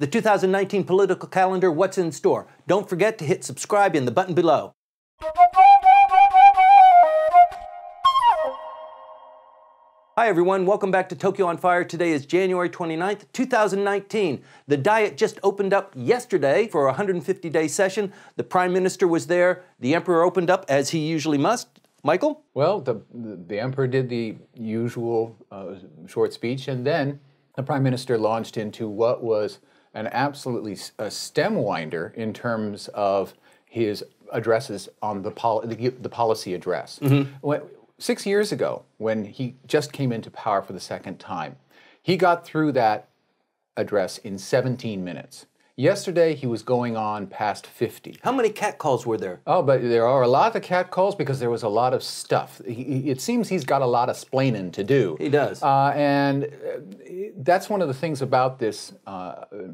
The 2019 political calendar, what's in store? Don't forget to hit subscribe in the button below. Hi everyone, welcome back to Tokyo on Fire. Today is January 29th, 2019. The Diet just opened up yesterday for a 150-day session. The Prime Minister was there. The Emperor opened up as he usually must. Michael? Well, the Emperor did the usual short speech, and then the Prime Minister launched into what was an absolutely stem winder in terms of his addresses on the policy address. 6 years ago, when he just came into power for the second time, he got through that address in 17 minutes. Yesterday, he was going on past 50. How many catcalls were there? Oh, but there are a lot of catcalls because there was a lot of stuff. It seems he's got a lot of splaining to do. He does. And that's one of the things about this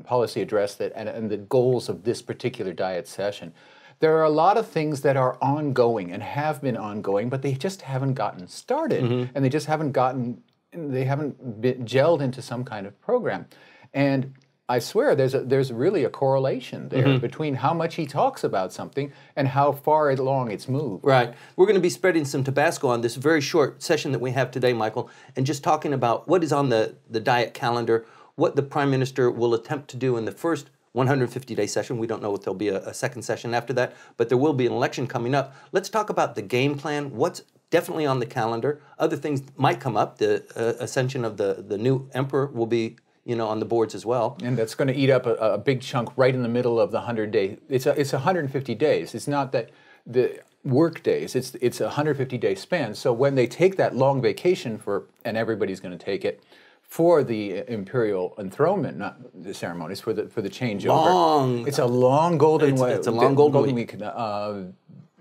policy address and the goals of this particular Diet session. There are a lot of things that are ongoing and have been ongoing, but they just haven't gotten started, and they just haven't been gelled into some kind of program. And I swear there's really a correlation there between how much he talks about something and how far along it's moved. Right. We're going to be spreading some Tabasco on this very short session that we have today, Michael, and just talking about what is on the Diet calendar, what the Prime Minister will attempt to do in the first 150-day session. We don't know if there'll be a second session after that, but there will be an election coming up. Let's talk about the game plan, what's definitely on the calendar. Other things might come up. The ascension of the new emperor will be on the boards as well. And that's going to eat up a big chunk right in the middle of the 100-day. It's 150 days. It's not that the work days. It's a 150-day span. So when they take that long vacation and everybody's going to take it, for the imperial enthronement, not the ceremonies, for the changeover. It's a long golden week. It's a long golden week.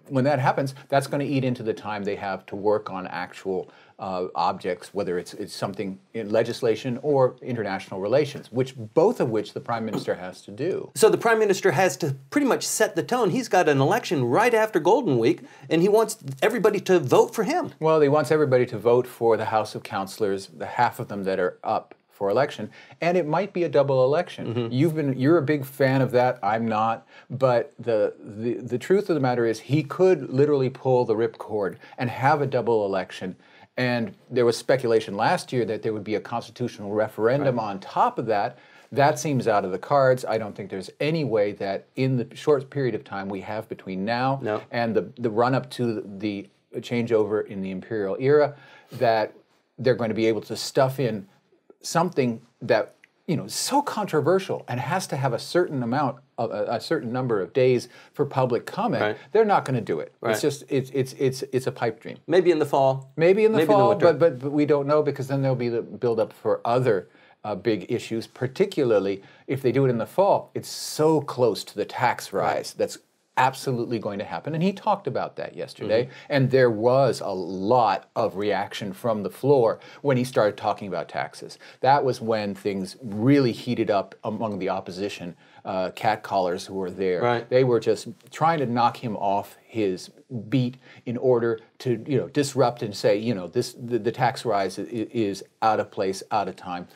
When that happens, that's going to eat into the time they have to work on actual objects, whether it's something in legislation or international relations, both of which the Prime Minister has to do. So the Prime Minister has to pretty much set the tone. He's got an election right after Golden Week, and he wants everybody to vote for him. Well, he wants everybody to vote for the House of Councillors, the half of them that are up for election, and it might be a double election. You're a big fan of that. I'm not, but the truth of the matter is he could literally pull the ripcord and have a double election. And there was speculation last year that there would be a constitutional referendum on top of that. That seems out of the cards. I don't think there's any way that in the short period of time we have between now and the run-up to the changeover in the imperial era that they're going to be able to stuff in something that is so controversial and has to have a certain number of days for public comment. They're not going to do it. It's just it's a pipe dream. Maybe in the fall. Maybe in the fall, but we don't know, because then there'll be the build-up for other big issues. Particularly if they do it in the fall, it's so close to the tax rise. That's absolutely going to happen, and he talked about that yesterday, and there was a lot of reaction from the floor when he started talking about taxes. That was when things really heated up among the opposition catcallers who were there. They were just trying to knock him off his beat in order to disrupt and say the tax rise is out of place, out of time.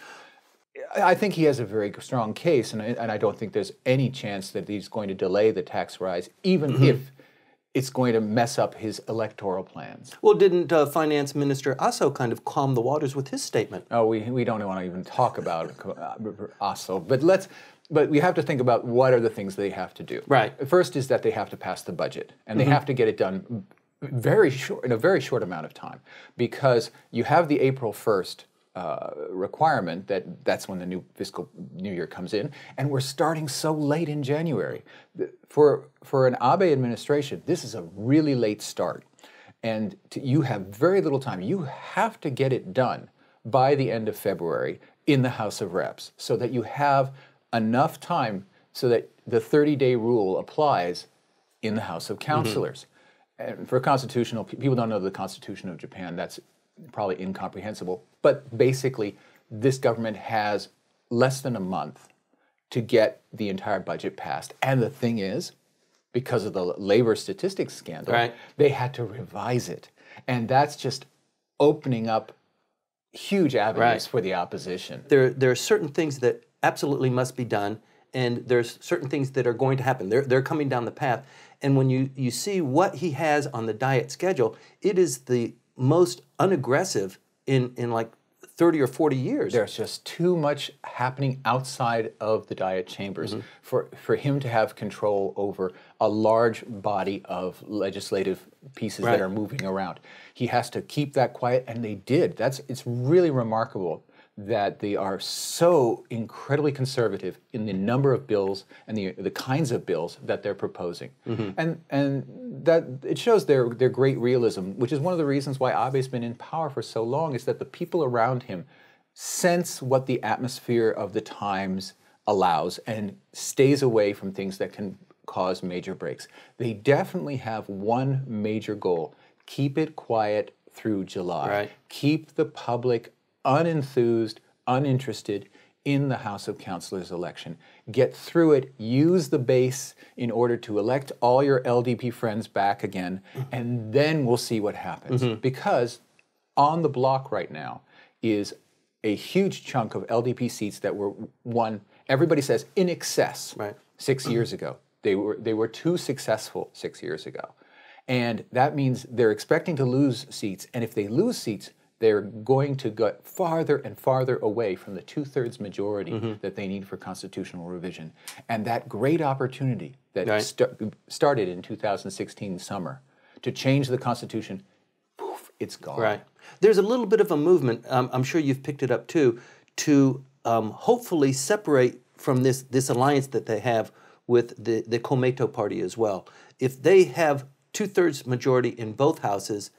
I think he has a very strong case, and I don't think there's any chance that he's going to delay the tax rise, even if it's going to mess up his electoral plans. Well, didn't Finance Minister Asso kind of calm the waters with his statement? Oh, we don't want to even talk about Asso, but we have to think about what are the things they have to do. First is that they have to pass the budget, and they have to get it done in a very short amount of time, because you have the April 1st requirement that's when the new fiscal new year comes in, and we're starting so late in January. For an Abe administration, this is a really late start, and you have very little time. You have to get it done by the end of February in the House of Reps, so that you have enough time so that the 30-day rule applies in the House of Councillors. And for constitutional, people don't know the Constitution of Japan. That's probably incomprehensible, but basically this government has less than a month to get the entire budget passed. And the thing is, because of the labor statistics scandal, they had to revise it. And that's just opening up huge avenues for the opposition. There are certain things that absolutely must be done, and there's certain things that are going to happen. They're coming down the path. And when you see what he has on the diet schedule, it is the most unaggressive in like 30 or 40 years. There's just too much happening outside of the diet chambers for him to have control over a large body of legislative pieces that are moving around. He has to keep that quiet, and they did. It's really remarkable that they are so incredibly conservative in the number of bills and the kinds of bills that they're proposing. And that it shows their great realism, which is one of the reasons why Abe's been in power for so long, is that the people around him sense what the atmosphere of the times allows and stays away from things that can cause major breaks. They definitely have one major goal: keep it quiet through July. Keep the public unenthused, uninterested in the House of Councilors election. Get through it, use the base in order to elect all your LDP friends back again, and then we'll see what happens. Because on the block right now is a huge chunk of LDP seats that were won, everybody says, in excess 6 years ago. They were too successful 6 years ago. And that means they're expecting to lose seats, and if they lose seats, they're going to get farther and farther away from the two-thirds majority that they need for constitutional revision. And that great opportunity that started in 2016 summer to change the Constitution, poof, it's gone. There's a little bit of a movement, I'm sure you've picked it up too, to hopefully separate from this alliance that they have with the Komeito party as well. If they have two-thirds majority in both houses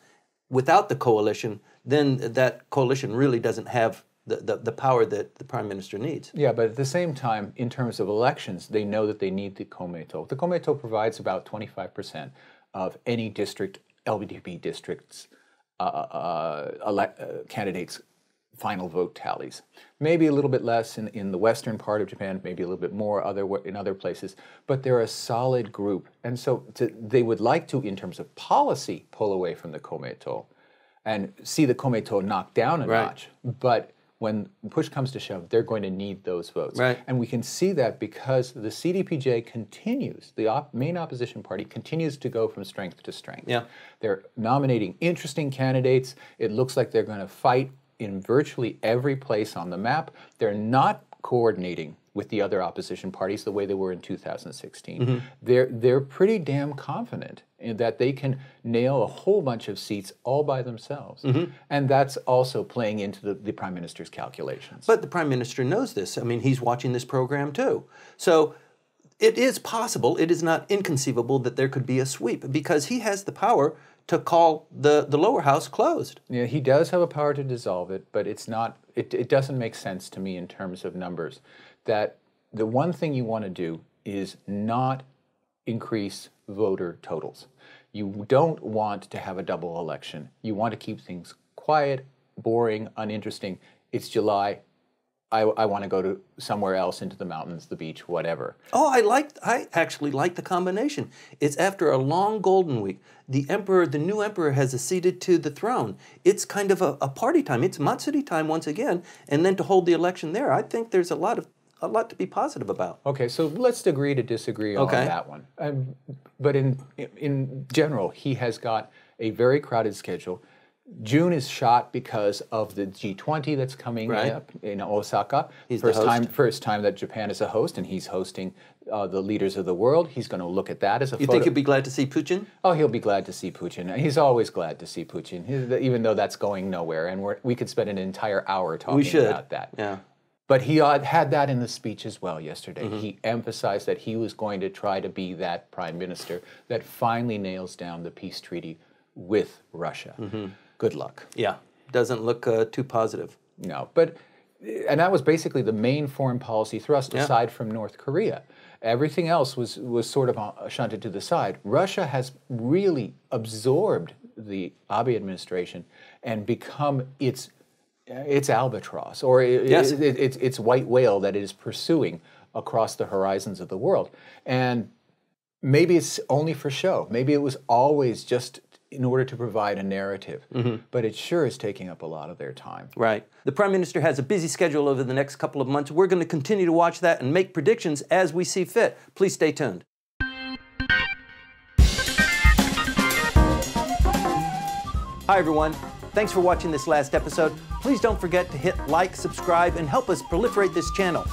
without the coalition, then that coalition really doesn't have the power that the Prime Minister needs. Yeah, but at the same time, in terms of elections, they know that they need the Komeito. The Komeito provides about 25% of any district, LDP district's candidates' final vote tallies. Maybe a little bit less in the western part of Japan, maybe a little bit more in other places, but they're a solid group. And so they would like to, in terms of policy, pull away from the Komeito and see the Komeito knocked down a notch. But when push comes to shove, they're going to need those votes. And we can see that because the CDPJ continues, the main opposition party continues to go from strength to strength. They're nominating interesting candidates. It looks like they're going to fight in virtually every place on the map. They're not coordinating with the other opposition parties the way they were in 2016. They're pretty damn confident in that they can nail a whole bunch of seats all by themselves. And that's also playing into the Prime Minister's calculations. But the Prime Minister knows this. I mean, he's watching this program too. So it is possible, it is not inconceivable that there could be a sweep because he has the power to call the lower house closed. Yeah, he does have a power to dissolve it, but it's not. It doesn't make sense to me in terms of numbers. That the one thing you want to do is not increase voter totals. You don't want to have a double election. You want to keep things quiet, boring, uninteresting. It's July. I want to go to somewhere else, into the mountains, the beach, whatever. Oh, I actually like the combination. It's after a long golden week. The new emperor has acceded to the throne. It's kind of a party time. It's Matsuri time once again, and then to hold the election there. I think there's a lot to be positive about. Okay, so let's agree to disagree on that one. But in general, he has got a very crowded schedule. June is shot because of the G20 that's coming up in Osaka. He's first time that Japan is a host, and he's hosting the leaders of the world. He's going to look at that as a You think he'll be glad to see Putin? Oh, he'll be glad to see Putin. He's always glad to see Putin, even though that's going nowhere, and we could spend an entire hour talking about that. Yeah. But he had that in the speech as well yesterday. He emphasized that he was going to try to be that prime minister that finally nails down the peace treaty with Russia. Good luck. Yeah, doesn't look too positive. No, and that was basically the main foreign policy thrust aside from North Korea. Everything else was sort of shunted to the side. Russia has really absorbed the Abe administration and become its albatross, or its white whale that it is pursuing across the horizons of the world. And maybe it's only for show. Maybe it was always just in order to provide a narrative. But it sure is taking up a lot of their time. Right. The Prime Minister has a busy schedule over the next couple of months. We're going to continue to watch that and make predictions as we see fit. Please stay tuned. Hi, everyone. Thanks for watching this last episode. Please don't forget to hit like, subscribe, and help us proliferate this channel.